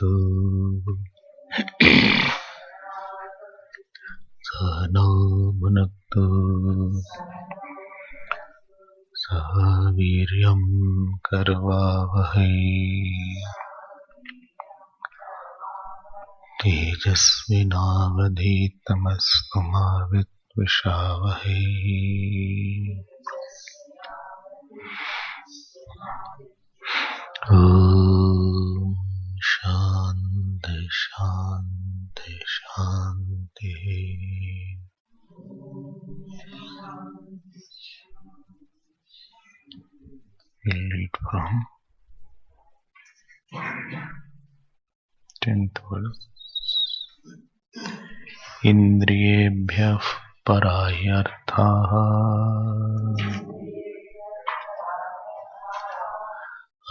भुनक्तु सह नौ भुनक्तु सह वीर्यं करवावहै तेजस्विनावधीतमस्तु मा विद्विषावहै। ओम शांति शांति शांति। We'll read from 10th verse. इंद्रियेभ्यः पराह्यर्थाः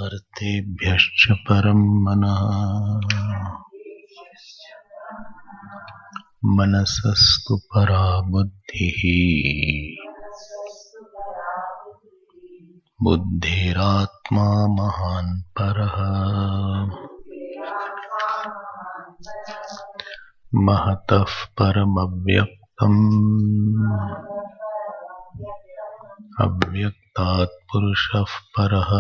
अर्थेभ्यश्च परं मनः मनसस्तु परा बुद्धिः बुद्धिरात्मा महान् परः महतः परमव्यक्तम् अव्यक्तात् पुरुषः परः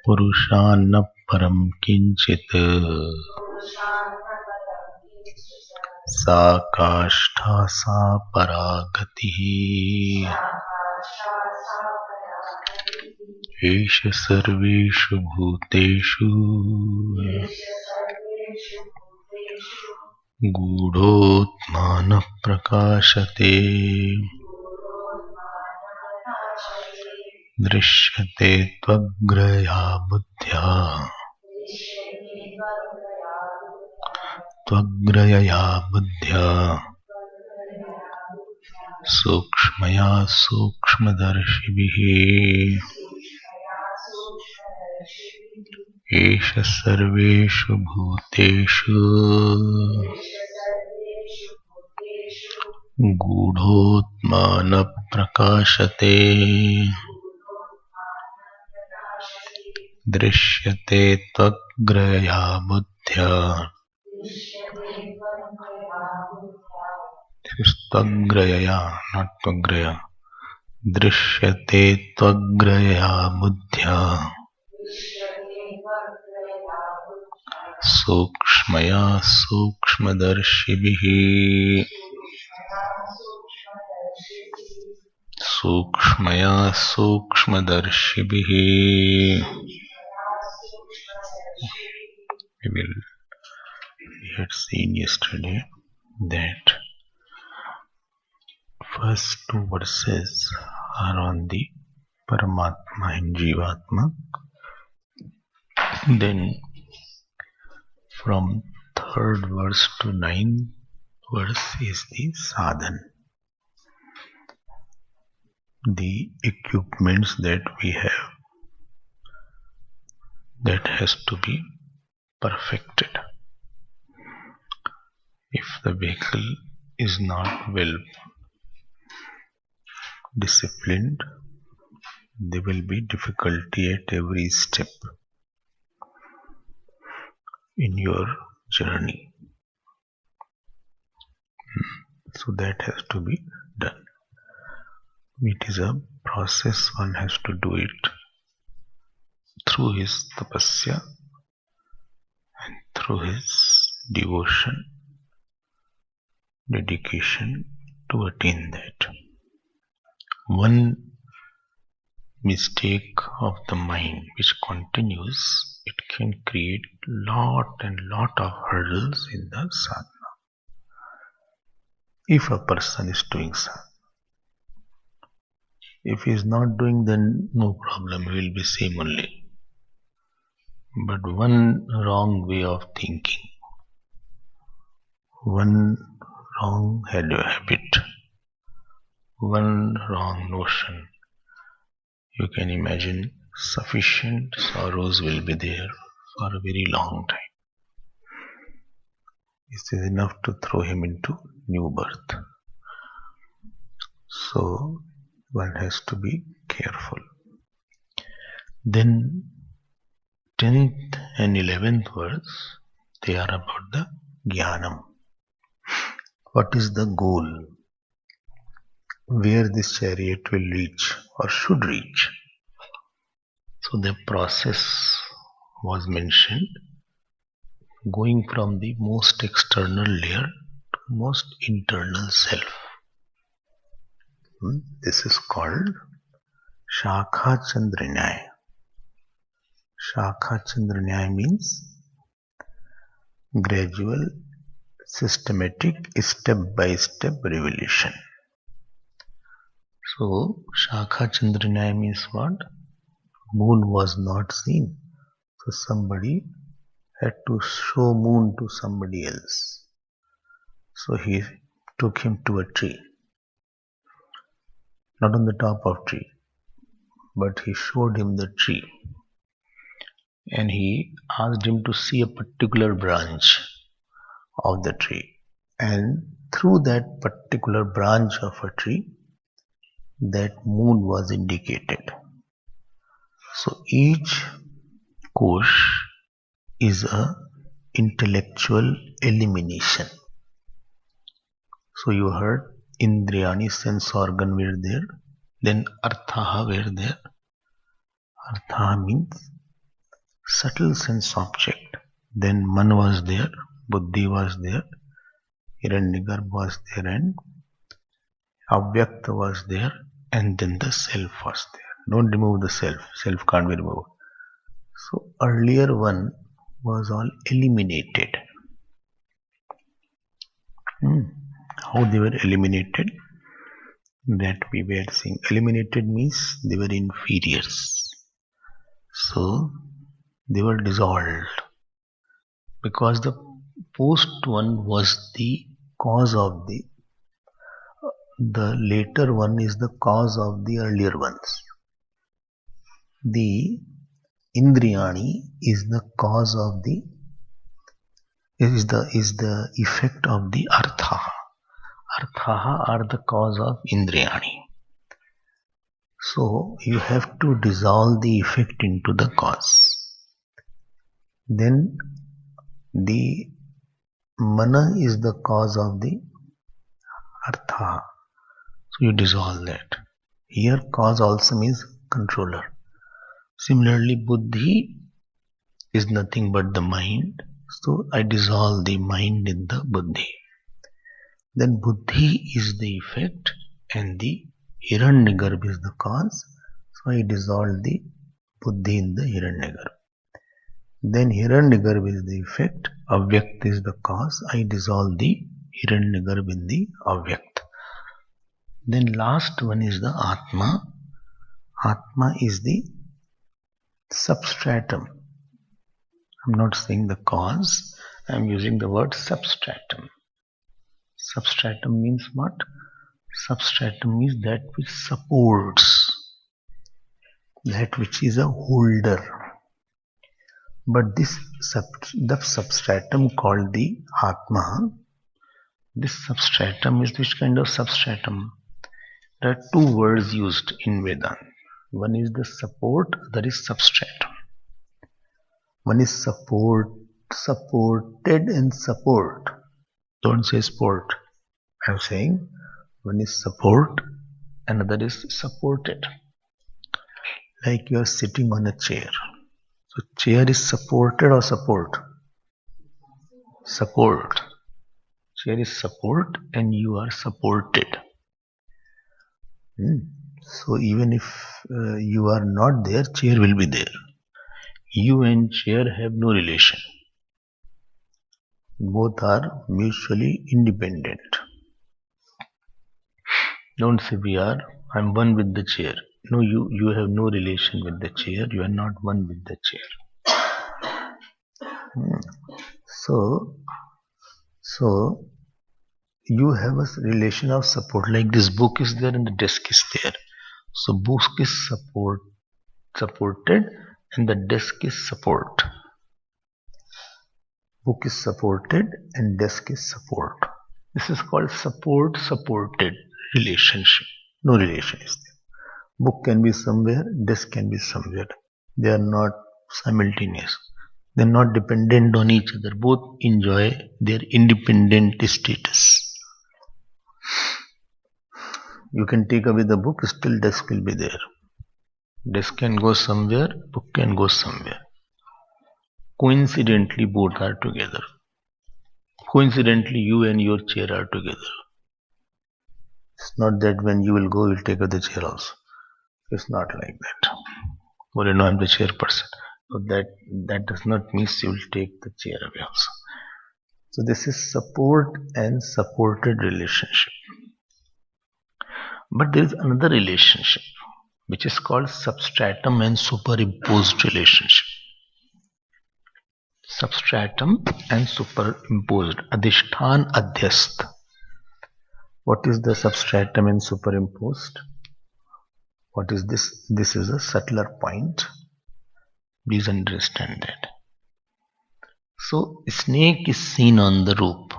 पुरुषान्न परं किंचित् सा काष्ठा सा परा गतिः एष सर्वेषु भूतेषु गूढोत्मानः प्रकाशते दृश्यते त्वग्रया बुद्ध्या त्वग्रयया बुद्ध्या सूक्ष्मया सूक्ष्मदर्शिभिः एष सर्वेषु भूतेषु गूढोत्मानः प्रकाशते दृश्यते त्वग्रया बुद्ध्या त्वग्रयया not त्वग्रया दृश्यते त्वग्रयया बुद्ध्या सूक्ष्मया सूक्ष्मदर्शिभिः सूक्ष्मया सूक्ष्मदर्शिभिः। We had seen yesterday that first two verses are on the Paramatma and Jivatma. Then from 3rd verse to 9th verse is the sadhan, the equipments that we have that has to be perfected. If the vehicle is not well disciplined, there will be difficulty at every step in your journey. So that has to be done. It is a process, one has to do it through his tapasya and through his devotion, dedication to attain that. One mistake of the mind which continues, it can create lot of hurdles in the sadhana. If a person is doing sadhana, if he is not doing, then no problem, he will be same only. But one wrong way of thinking, one wrong habit, one wrong notion, you can imagine sufficient sorrows will be there for a very long time. This is enough to throw him into new birth. So one has to be careful. Then 10th and 11th verse, they are about the Jnanam. What is the goal? Where this chariot will reach or should reach. So the process was mentioned, going from the most external layer to most internal self. This is called Shakha Chandra. Shakha Chandra means gradual, systematic, step-by-step revelation. So, Shakha Chandra means what? Moon was not seen. So, somebody had to show moon to somebody else. So, he took him to a tree. Not on the top of tree, but he showed him the tree. And he asked him to see a particular branch of the tree. And through that particular branch of a tree, that moon was indicated. So each kosh is a intellectual elimination. So you heard Indriyani, sense organ were there, then Arthaha were there. Arthaha means subtle sense object. Then Man was there, Buddhi was there, Hiranyagarbha was there, and Avyakta was there, and then the self was there. Don't remove the self. Self can't be removed. So earlier one was all eliminated. How they were eliminated? That we were seeing. Eliminated means they were inferiors. So they were dissolved. Because the post one was the cause of the later one is the cause of the earlier ones. The Indriyani is the cause of the is the effect of the Arthaha. Arthaha are the cause of Indriyani. So you have to dissolve the effect into the cause. Then the Mana is the cause of the Arthaha. So you dissolve that. Here cause also means controller. Similarly, Buddhi is nothing but the mind. So I dissolve the mind in the Buddhi. Then Buddhi is the effect and the Hiranyagarbha is the cause. So I dissolve the Buddhi in the Hiranyagarbha. Then Hiranyagarbha is the effect. Avyakta is the cause. I dissolve the Hiranyagarbha in the Avyakta. Then last one is the Atma. Atma is the substratum. I'm not saying the cause. I'm using the word substratum. Substratum means what? Substratum means that which supports, that which is a holder. But this the substratum called the Atma, this substratum is which kind of substratum? There are two words used in Vedanta. One is the support, other is substratum. One is supported and support. Don't say sport. I'm saying one is support, another is supported. Like you are sitting on a chair. So chair is supported or support? Support. Chair is support and you are supported. So even if you are not there, chair will be there. You and chair have no relation. Both are mutually independent. Don't say I'm one with the chair. No, you have no relation with the chair. You are not one with the chair. So you have a relation of support. Like this book is there and the desk is there. So book is supported and the desk is support. Book is supported and desk is support. This is called support-supported relationship. No relation is there. Book can be somewhere, desk can be somewhere. They are not simultaneous. They're not dependent on each other. Both enjoy their independent status. You can take away the book, still desk will be there. Desk can go somewhere, book can go somewhere. Coincidentally, both are together. Coincidentally, you and your chair are together. It's not that when you will go, you'll take out the chair also. It's not like that. Well, you know, I'm the chairperson. So that does not mean you will take the chair away also. So this is support and supported relationship. But there is another relationship which is called substratum and superimposed relationship. Substratum and superimposed. Adhishthan adhyast. What is the substratum and superimposed? What is this? This is a subtler point. Please understand that. So, snake is seen on the rope.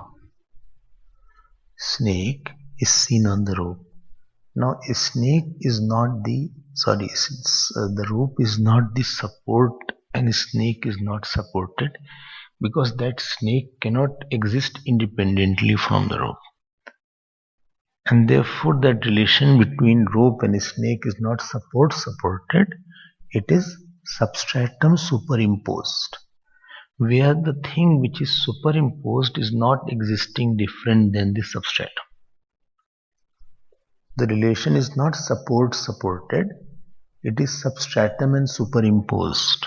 Snake is seen on the rope. Now, a snake is not the rope is not the support, and snake is not supported because that snake cannot exist independently from the rope. And therefore, that relation between rope and snake is not supported, it is substratum superimposed, where the thing which is superimposed is not existing different than the substratum. The relation is not supported, it is substratum and superimposed.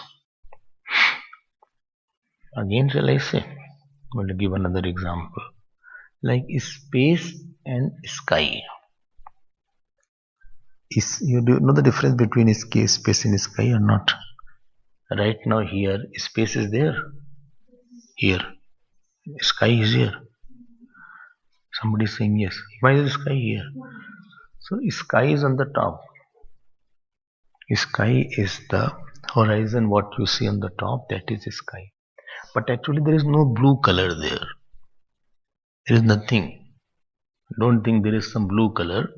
Again, shall I say? I'm going to give another example. Like space and sky. You do know the difference between space and sky or not? Right now here, space is there. Here. Sky is here. Somebody is saying yes. Why is the sky here? So sky is on the top. Sky is the horizon, what you see on the top, that is sky. But actually there is no blue color there. There is nothing. Don't think there is some blue color.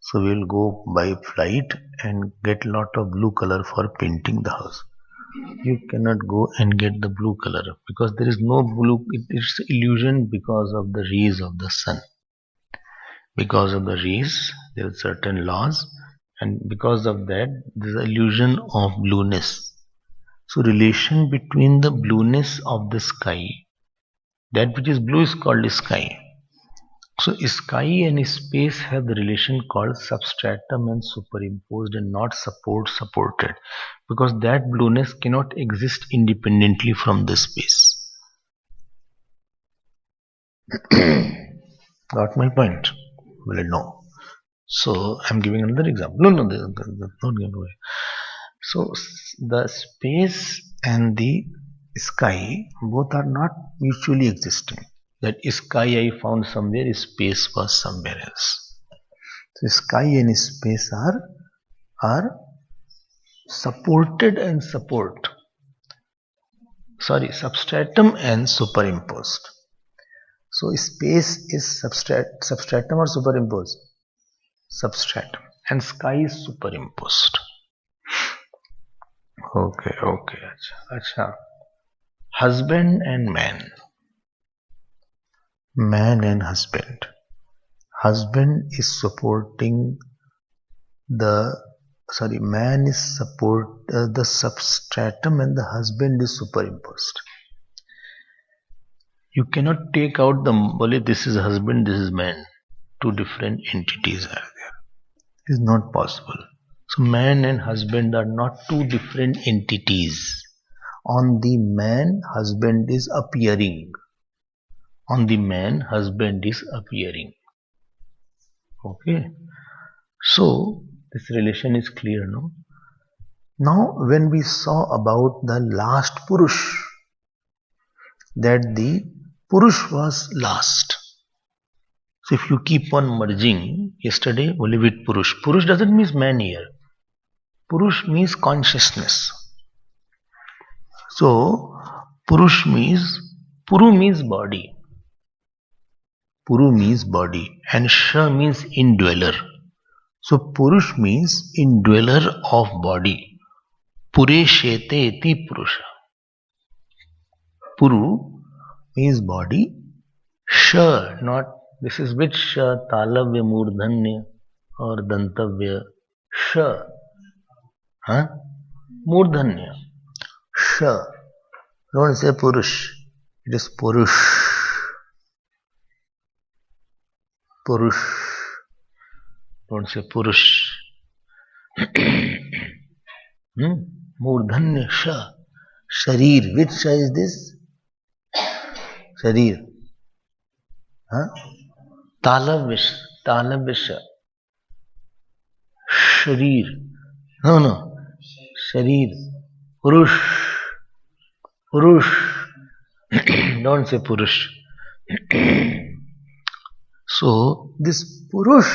So we will go by flight and get a lot of blue color for painting the house. You cannot go and get the blue color because there is no blue. It's illusion because of the rays of the sun. Because of the rays, there are certain laws, and because of that, there is illusion of blueness. So relation between the blueness of the sky, that which is blue is called sky. So sky and space have the relation called substratum and superimposed and not supported, because that blueness cannot exist independently from the space. Got my point? Well, no. So I'm giving another example. No, don't get away. So the space and the sky both are not mutually existing. That sky I found somewhere, space was somewhere else. So sky and space are supported and substratum and superimposed. So space is substratum or superimposed? Substratum. And sky is superimposed. Okay. Acha. Husband and man. Man and husband. Husband is supporting man is the substratum and the husband is superimposed. You cannot take out this is husband, this is man. Two different entities are there. It is not possible. So man and husband are not two different entities. On the man, husband is appearing. On the man, husband is appearing. Okay. So this relation is clear, no? Now when we saw about the last Purush, that the Purush was last. So if you keep on merging, yesterday only with Purush. Purush doesn't mean man here. Purush means consciousness. So Purush means, Puru means body. Puru means body and Sha means indweller. So Purush means indweller of body. Pureshete iti purusha. Puru means body. Sha, not this is which sha, talavya, murdhanya or dantavya. Sha, huh? Murdhanya. Sha. Don't say purush. It is purush. Purush. Don't say purush. Murdhanya sha. Sharir. Which sha is this? Sharir. Huh? Talavya. Talavya sha. Sharir. No. Sharir. Purush. Purush. Don't say purush. So, this purush,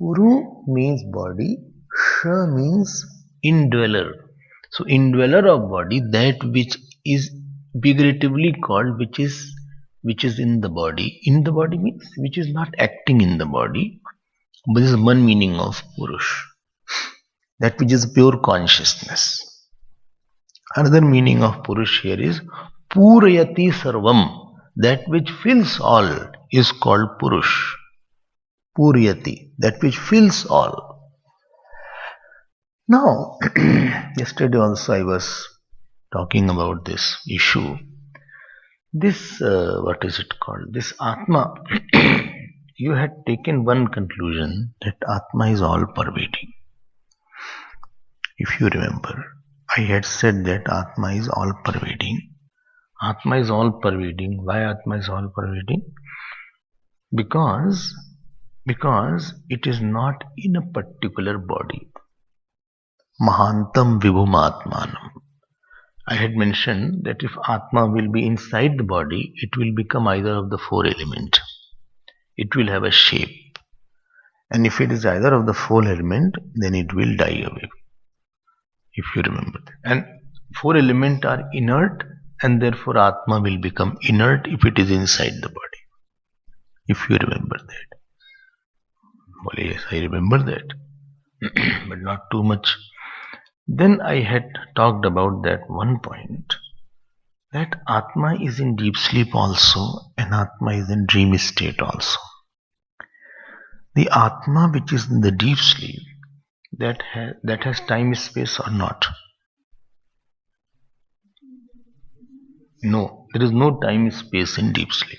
puru means body, sha means indweller. So, indweller of body, that which is figuratively called, which is in the body. In the body means which is not acting in the body. But this is one meaning of purush. That which is pure consciousness. Another meaning of purush here is purayati sarvam. That which fills all is called purush. Purayati. That which fills all. Now, yesterday also I was talking about this issue. This, what is it called? This Atma. You had taken one conclusion that Atma is all pervading. If you remember, I had said that Atma is all pervading. Atma is all pervading. Why Atma is all pervading? Because it is not in a particular body. Mahantam vibhum atmanam. I had mentioned that if Atma will be inside the body, it will become either of the four elements. It will have a shape. And if it is either of the four elements, then it will die away. If you remember that. And four elements are inert, and therefore Atma will become inert if it is inside the body. If you remember that. Well, yes, I remember that. But not too much. Then I had talked about that one point, that Atma is in deep sleep also, and Atma is in dream state also. The Atma which is in the deep sleep, that has time space or not? No, there is no time space in deep sleep.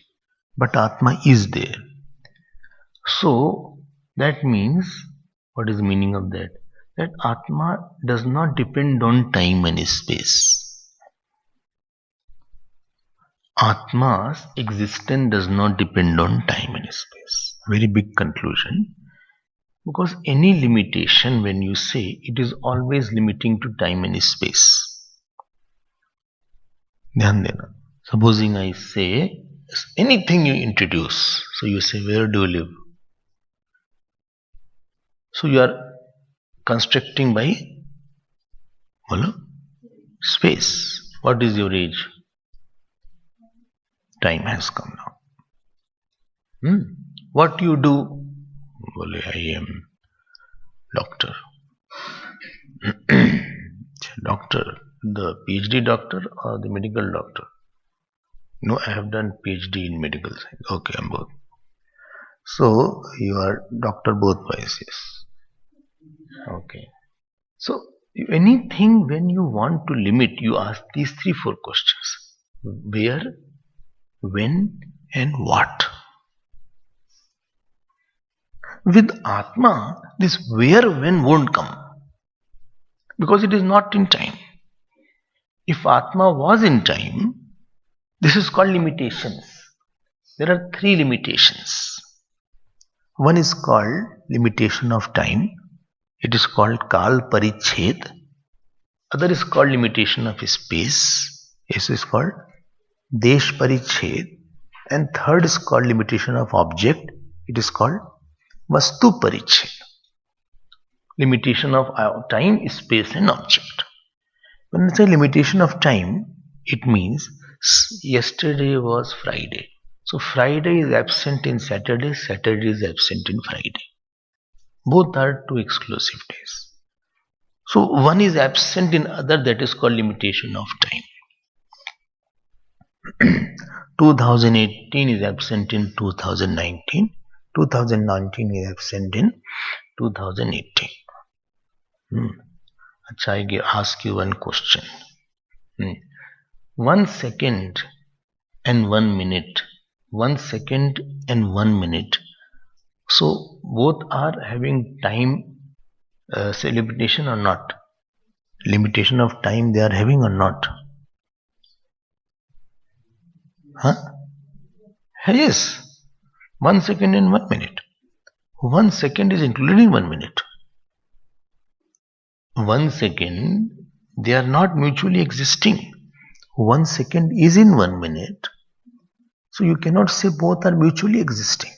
But Atma is there. So, that means, what is the meaning of that? That Atma does not depend on time and space. Atma's existence does not depend on time and space. Very big conclusion. Because any limitation, when you say, it is always limiting to time and space. Dhyan dena. Supposing I say, anything you introduce, so you say, where do you live? So you are constructing by space. What is your age? Time has come now. What you do? I am doctor. Doctor, the PhD doctor or the medical doctor? No, I have done PhD in medical science. Okay, I'm both. So you are doctor both ways, yes. Okay. So anything when you want to limit, you ask these 3-4 questions. Where, when, and what? With Atma, this where, when won't come. Because it is not in time. If Atma was in time, this is called limitations. There are 3 limitations. One is called limitation of time. It is called Kal Pariched. Other is called limitation of space. This is called Desh Pariched. And third is called limitation of object. It is called Vastu Pariched. Limitation of time, space and object. When I say limitation of time, it means yesterday was Friday. So Friday is absent in Saturday, Saturday is absent in Friday. Both are 2 exclusive days. So one is absent in other, that is called limitation of time. 2018 is absent in 2019. 2019 is absent in 2018. I ask you one question. 1 second and 1 minute. 1 second and 1 minute. So both are having time say limitation or not? Limitation of time they are having or not? Huh? Yes. 1 second and 1 minute. 1 second is included in 1 minute. 1 second, they are not mutually existing. 1 second is in 1 minute. So you cannot say both are mutually existing.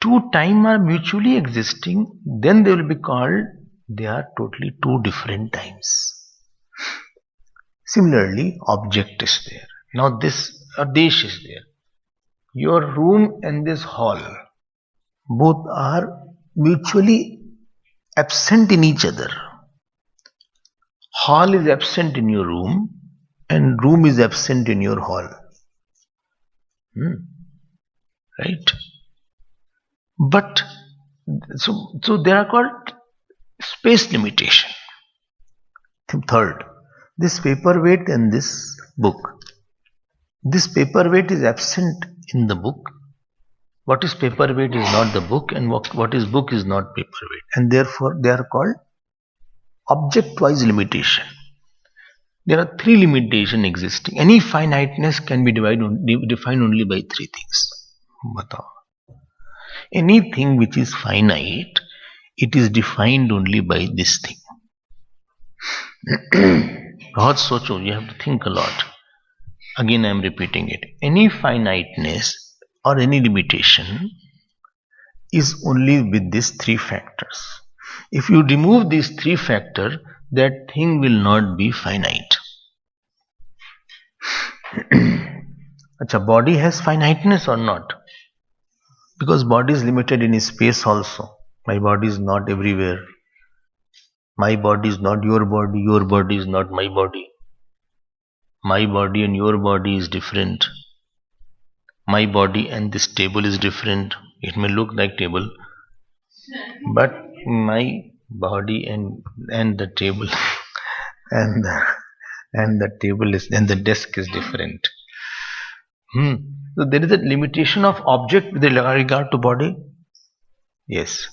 Two time are mutually existing, then they will be called, they are totally two different times. Similarly, object is there. Now this dish is there. Your room and this hall, both are mutually absent in each other. Hall is absent in your room and room is absent in your hall. Right? But so they are called space limitation. Third, this paperweight and this book. This paperweight is absent in the book. What is paperweight is not the book, and what is book is not paperweight, and therefore they are called object-wise limitation. There are three limitations existing. Any finiteness can be defined only by three things. Anything which is finite, it is defined only by this thing. बहुत सोचो, you have to think a lot. Again I am repeating it. Any finiteness or any limitation is only with these three factors. If you remove these three factors, that thing will not be finite. Body has finiteness or not? Because body is limited in space also. My body is not everywhere. My body is not your body is not my body. My body and your body is different. My body and this table is different. It may look like table, but my body and the table and the table is and the desk is different. So there is a limitation of object with regard to body. Yes.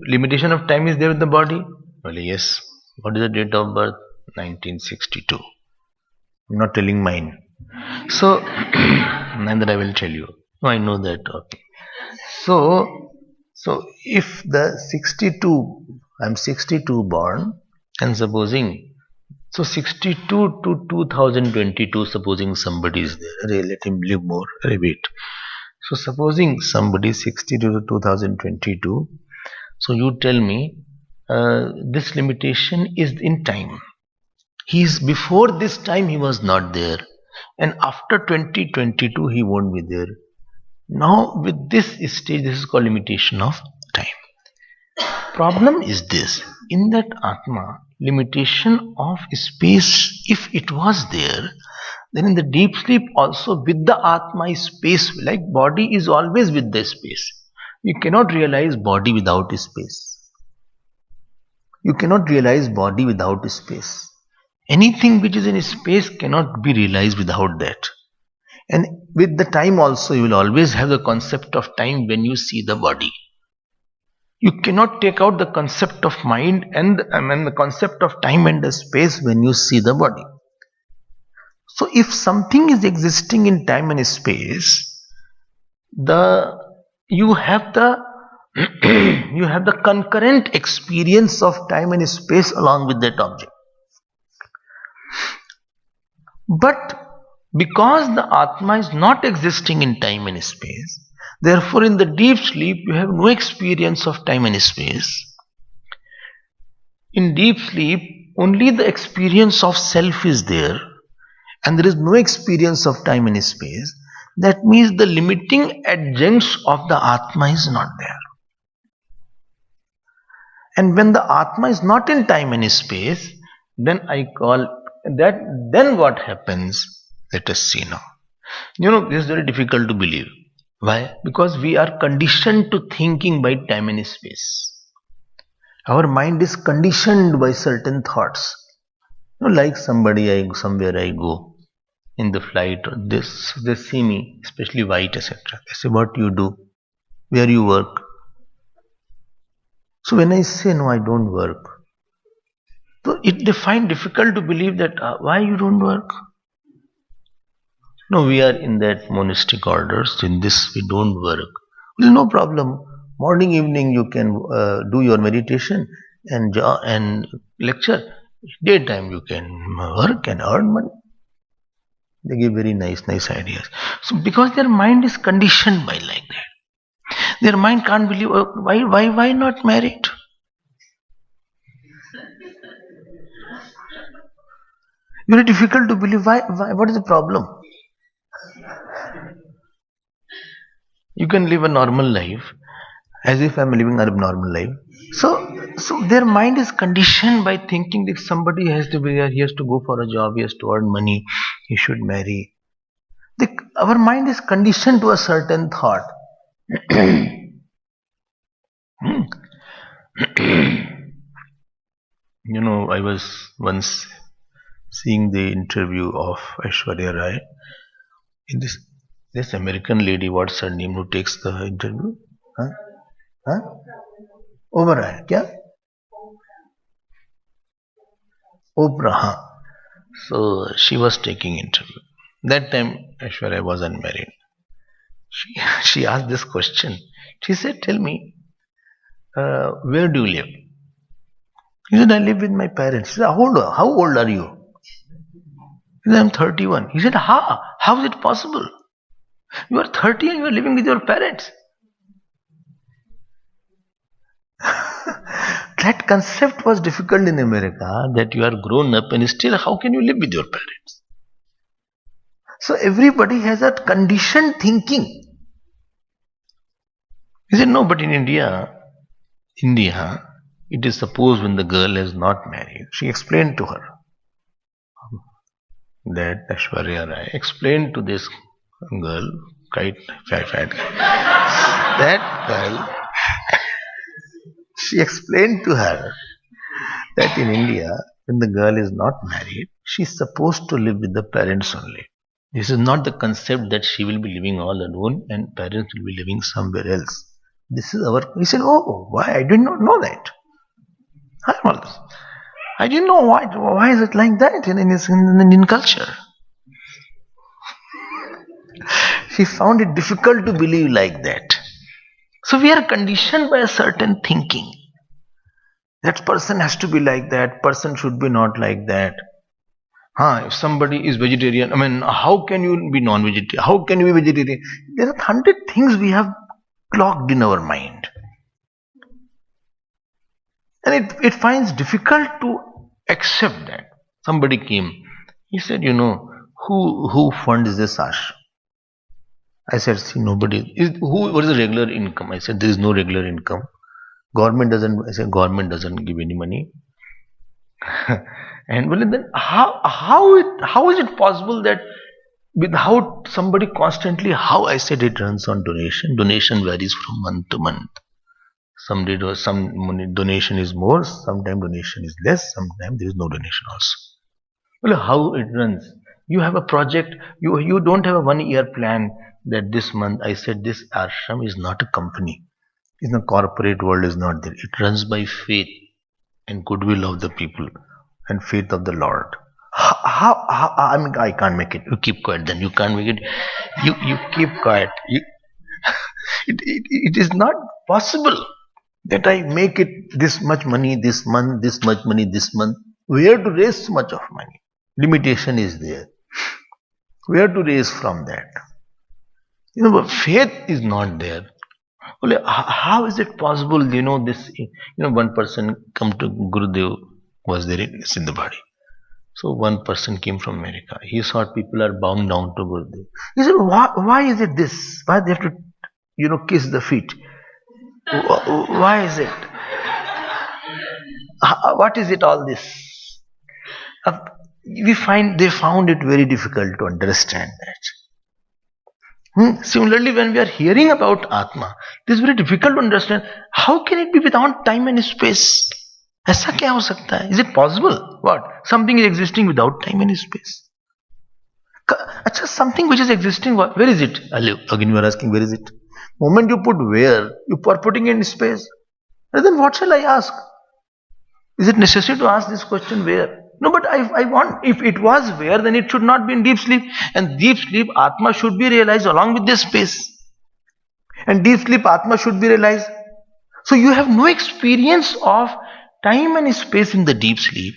Limitation of time is there with the body. Well, yes. What is the date of birth? 1962. I'm not telling mine. So neither I will tell you. No, I know that. Okay. So if the 62, I'm 62 born, and supposing, so 62 to 2022, supposing somebody is there, let him live more, wait. So supposing somebody 62 to 2022, so you tell me this limitation is in time. Before this time he was not there, and after 2022 he won't be there. Now with this stage, this is called limitation of time. Problem is this, in that Atma, limitation of space, if it was there, then in the deep sleep also with the Atma space, like body is always with the space. You cannot realize body without space. You cannot realize body without space. Anything which is in space cannot be realized without that. And with the time also, you will always have the concept of time when you see the body. You cannot take out the concept of mind and the concept of time and the space when you see the body. So if something is existing in time and space, you have the concurrent experience of time and space along with that object. But because the Atma is not existing in time and space, therefore in the deep sleep you have no experience of time and space. In deep sleep only the experience of self is there, and there is no experience of time and space. That means the limiting adjuncts of the Atma is not there. And when the Atma is not in time and space, then I call that, then what happens? Let us see now. This is very difficult to believe. Why? Because we are conditioned to thinking by time and space. Our mind is conditioned by certain thoughts. Like somewhere I go in the flight, they see me, especially white, etc. They say, what you do? Where you work? So when I say, no, I don't work, so they find difficult to believe that, why you don't work? No, we are in that monastic orders. In this, we don't work. Well, no problem. Morning, evening, you can do your meditation and lecture. Daytime, you can work and earn money. They give very nice ideas. So, because their mind is conditioned by like that, their mind can't believe, why not married? Very difficult to believe. Why? What is the problem? You can live a normal life, as if I'm living a normal life. So their mind is conditioned by thinking that somebody has to be there, he has to go for a job, he has to earn money, he should marry. Our mind is conditioned to a certain thought. I was once seeing the interview of Aishwarya Rai. In this American lady, what's her name, who takes the interview? Huh? Oberoi, kya? Oprah. So she was taking interview. That time Aishwarya was unmarried. She asked this question. She said, tell me, where do you live? He said, I live with my parents. She said, how old are you? He said, I'm 31. He said, how is it possible? You are 30 and you are living with your parents. That concept was difficult in America, that you are grown up and still how can you live with your parents? So everybody has a conditioned thinking. He said, no, but in India, it is supposed when the girl is not married, she explained to her, that Aishwarya Rai explained to this girl, quite fat girl, that girl, she explained to her that in India, when the girl is not married, she is supposed to live with the parents only. This is not the concept that she will be living all alone and parents will be living somewhere else. This is he said, oh, why? I did not know that. I didn't know why is it like that in Indian culture. She found it difficult to believe like that. So we are conditioned by a certain thinking. That person has to be like that, person should be not like that. If somebody is vegetarian, how can you be non-vegetarian? How can you be vegetarian? There are 100 things we have clogged in our mind. And it finds difficult to accept that. Somebody came, he said, who funds this ashram? I said, see, nobody. What is the regular income? I said, there is no regular income. Government doesn't give any money. And well, then how is it possible that without somebody constantly, I said it runs on donation. Donation varies from month to month. Some donation is more, sometimes donation is less, sometimes there is no donation also. Well, how it runs? You have a project, you don't have a 1 year plan that this month, I said this ashram is not a company. In the corporate world is not there. It runs by faith and goodwill of the people and faith of the Lord. I can't make it. You keep quiet then. You can't make it. You keep quiet. It is not possible that I make it this much money this month, this much money this month. Where to raise so much of money? Limitation is there. Where to raise from that? But faith is not there. Well, how is it possible? One person come to Gurudev, was there in Sindhubadi. So one person came from America. He saw people are bowing down to Gurudev. He said, why is it this? Why they have to, kiss the feet? Why is it? What is it all this? Uh, they found it very difficult to understand that. Similarly, when we are hearing about Atma, it is very difficult to understand how can it be without time and space? ऐसा क्या हो सकता है? Is it possible? What? Something is existing without time and space. अच्छा, something which is existing, where is it? Again, you are asking, where is it? Moment you put where, you are putting in space. And then what shall I ask? Is it necessary to ask this question where? No, but I want, if it was where, then it should not be in deep sleep. And deep sleep, Atma should be realized along with this space. And deep sleep, Atma should be realized. So you have no experience of time and space in the deep sleep.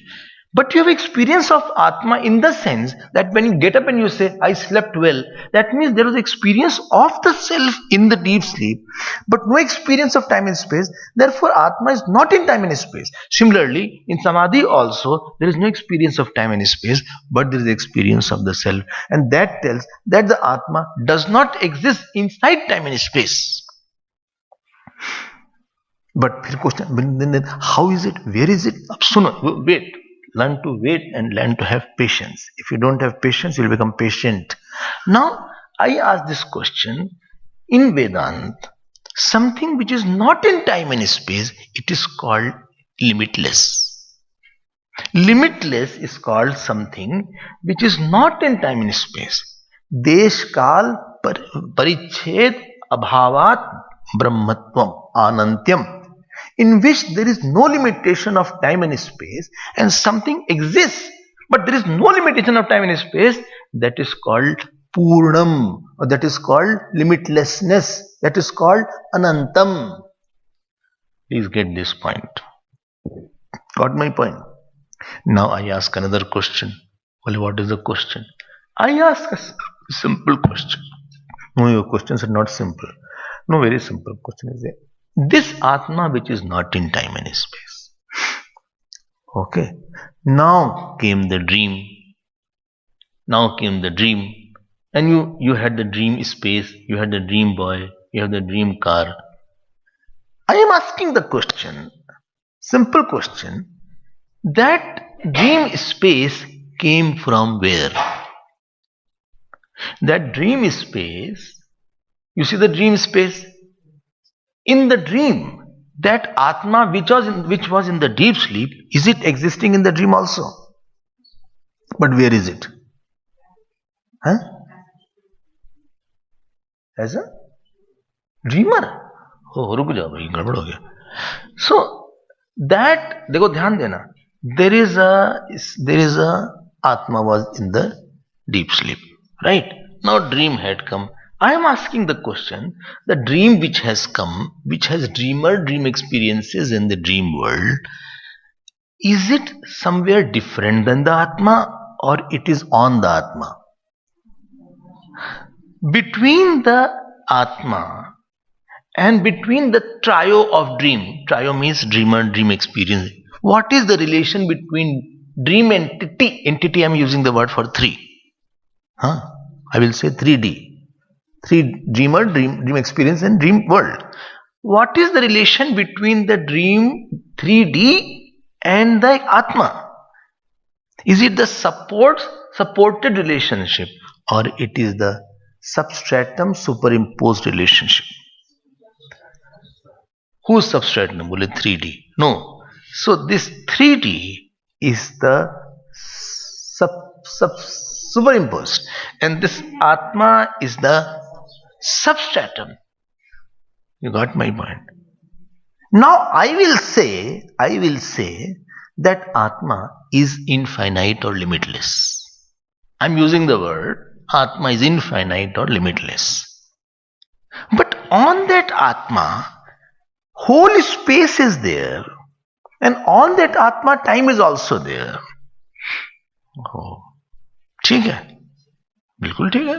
But you have experience of Atma in the sense that when you get up and you say, I slept well, that means there is experience of the self in the deep sleep, but no experience of time and space. Therefore, Atma is not in time and space. Similarly, in Samadhi also, there is no experience of time and space, but there is experience of the self. And that tells that the Atma does not exist inside time and space. But then how is it? Where is it? Wait. Learn to wait and learn to have patience. If you don't have patience, you will become patient. Now, I ask this question. In Vedanta, something which is not in time and space, it is called limitless. Limitless is called something which is not in time and space. Desh kal pariched abhavat brahmatvam anantyam, in which there is no limitation of time and space, and something exists, but there is no limitation of time and space, that is called Purnam, or that is called limitlessness, that is called Anantam. Please get this point. Got my point? Now I ask another question. Well, what is the question? I ask a simple question. No, your questions are not simple. No, very simple question is there. This Atma which is not in time and space. Okay. Now came the dream. And you had the dream space, you had the dream boy, you have the dream car. I am asking the question, simple question, that dream space came from where? That dream space, you see the dream space? In the dream, that Atma which was in the deep sleep, is it existing in the dream also? But where is it? As a dreamer? Oh, रुक जाओ भाई, गड़बड़ हो गया. So that, देखो ध्यान देना, there is a Atma was in the deep sleep, right? Now dream had come. I am asking the question, the dream which has come, which has dream experiences in the dream world, is it somewhere different than the Atma, or it is on the Atma? Between the Atma and between the trio of dream means dreamer, dream experience, what is the relation between dream entity? Entity, I am using the word for three. I will say 3D. Dreamer, dream experience, and dream world. What is the relation between the dream 3D and the Atma? Is it the supported relationship, or it is the substratum superimposed relationship? Whose substratum? Bole 3D. No. So this 3D is the superimposed, and this Atma is the substratum. You got my point? Now I will say that Atma is infinite or limitless. I am using the word Atma is infinite or limitless. But on that Atma, whole space is there, and on that Atma, time is also there. Oh, ठीक है, बिल्कुल ठीक है,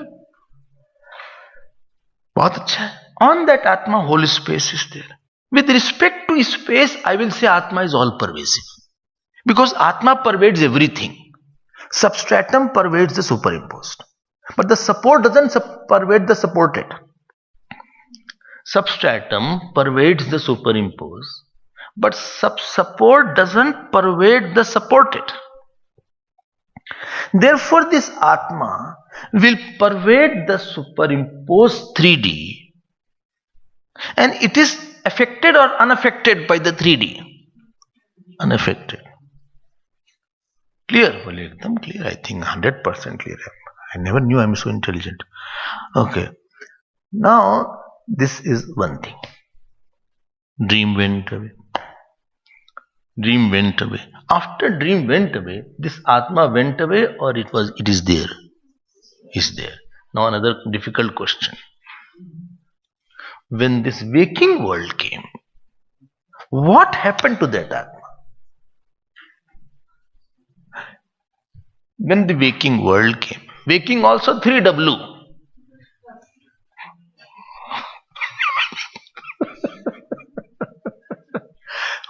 बहुत अच्छा है. On that Atma, whole space is there. With respect to space, I will say Atma is all pervasive, because Atma pervades everything. Substratum pervades the superimposed, but the support doesn't pervade the supported. Substratum pervades the superimposed, but support doesn't pervade the supported. Therefore, this Atma will pervade the superimposed 3D, and it is affected or unaffected by the 3D. Unaffected. Clear? Well, ekdam clear. I think 100% clear. I never knew I'm so intelligent. Okay. Now, this is one thing. Dream went away. Dream went away. After dream went away, this Atma went away, or it is there? Is there. Now another difficult question. When this waking world came, what happened to that Atma? When the waking world came, waking also 3W.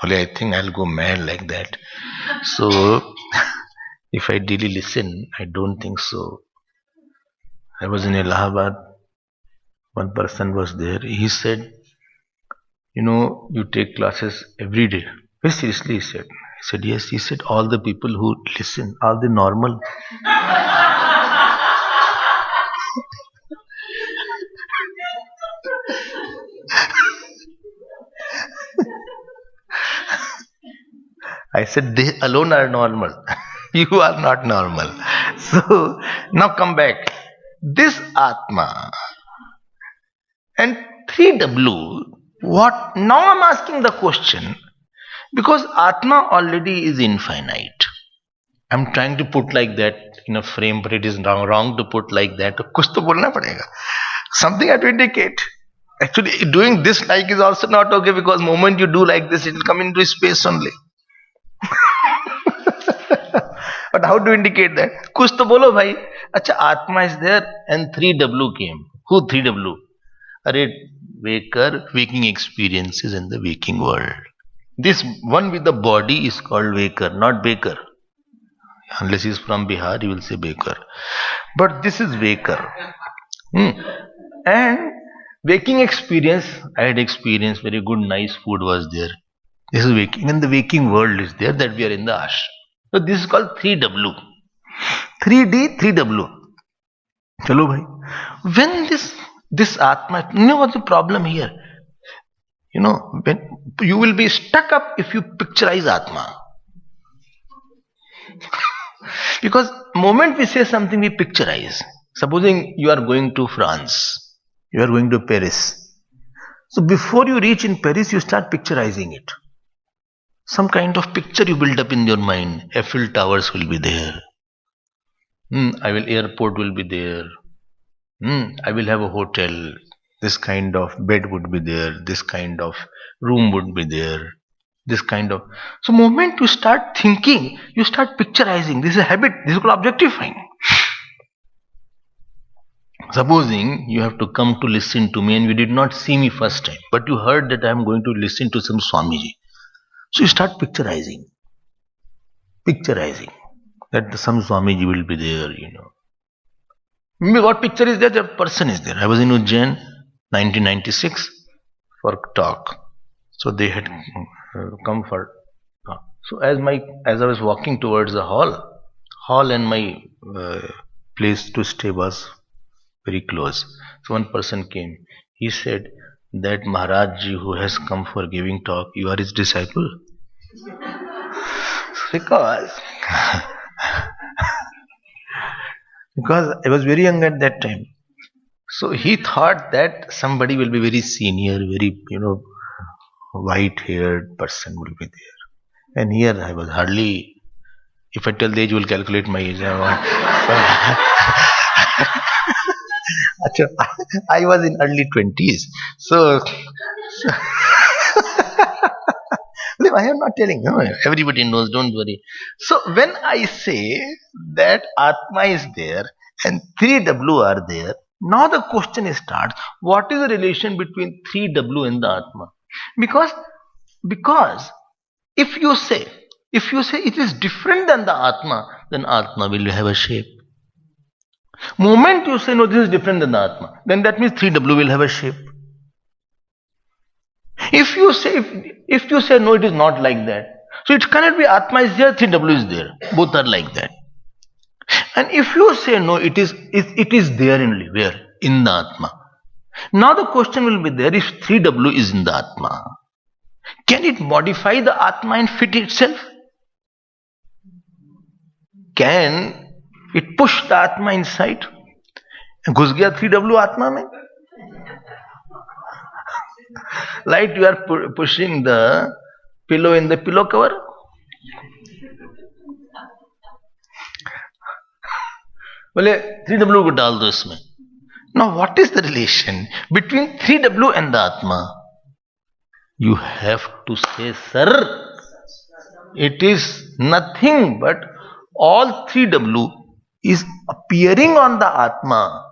Only I think I'll go mad like that. So, if I really listen, I don't think so. I was in Allahabad. One person was there. He said, you take classes every day. Very seriously, he said. I said, yes. He said, all the people who listen, are they normal? I said, they alone are normal. You are not normal. So, now come back. This Atma and 3W, what? Now I'm asking the question, because Atma already is infinite. I'm trying to put like that in a frame, but it is wrong to put like that. Kuch to bolna padega. Something I have to indicate. Actually, doing this like is also not okay, because moment you do like this, it will come into space only. But how to indicate that? Kuch to bolo bhai. Acha, Atma is there and 3W came. Who 3W? Arey, waker, waking experiences in the waking world. This one with the body is called waker, not baker. Unless he is from Bihar, he will say baker. But this is waker. And waking experience, I had experience, very good, nice food was there. This is waking, and the waking world is there, that we are in the ashram. So this is called 3W. 3D, 3W. Chalo bhai. When this Atma, what's the problem here? When you will be stuck up if you picturize Atma. Because moment we say something, we picturize. Supposing you are going to France, you are going to Paris. So before you reach in Paris, you start picturizing it. Some kind of picture you build up in your mind. Eiffel Towers will be there. Airport will be there. I will have a hotel. This kind of bed would be there. This kind of room would be there. This kind of. So moment you start thinking, you start picturizing. This is a habit. This is called objectifying. Supposing you have to come to listen to me and you did not see me first time, but you heard that I am going to listen to some Swamiji. So you start picturizing. Picturizing. That some Swamiji will be there, Maybe what picture is there? The person is there. I was in Ujjain, 1996, for talk. So they had come for talk. So as I was walking towards the hall and my place to stay was very close. So one person came. He said that Maharaj Ji who has come for giving talk, you are his disciple. Because I was very young at that time. So he thought that somebody will be very senior, very, white-haired person will be there. And here I was hardly, if I tell the age, you will calculate my age. I was in early 20s. So I am not telling. No, everybody knows, don't worry. So when I say that Atma is there and 3W are there, now the question starts, what is the relation between 3W and the Atma? Because if you say it is different than the Atma, then Atma will have a shape. Moment you say no, this is different than the Atma, then that means 3W will have a shape. If you say no, it is not like that. So it cannot be Atma is there, 3W is there. Both are like that. And if you say no, it is there only. Where? In the Atma. Now the question will be there, if 3W is in the Atma, can it modify the Atma and fit itself? Can it push the Atma inside? घुस गया 3W Atma में? Like you are pushing the pillow in the pillow cover. बोले 3W को डाल दो इसमें. Now what is the relation between 3W and the Atma? You have to say, sir, it is nothing but all 3W is appearing on the Atma.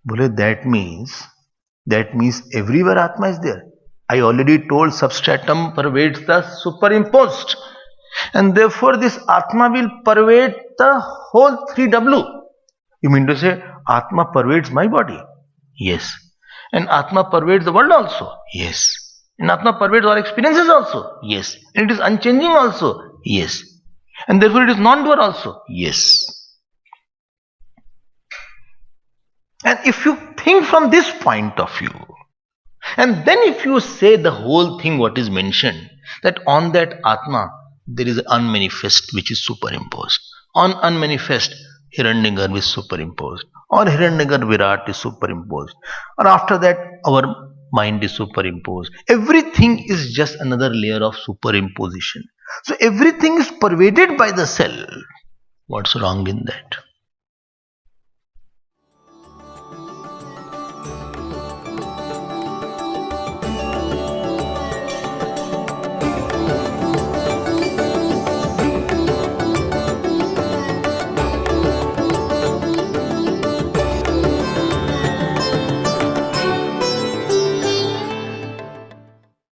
Bole, that means everywhere Atma is there. I already told substratum pervades the superimposed, and therefore this Atma will pervade the whole 3W. You mean to say Atma pervades my body? Yes. And Atma pervades the world also? Yes. And Atma pervades our experiences also? Yes. And it is unchanging also? Yes. And therefore it is non-doer also? Yes. And if you think from this point of view, and then if you say the whole thing what is mentioned, that on that Atma there is an unmanifest which is superimposed. On unmanifest, Hiranyagarbha is superimposed. Or Hiranyagarba Virat is superimposed. And after that, our mind is superimposed. Everything is just another layer of superimposition. So everything is pervaded by the self. What's wrong in that?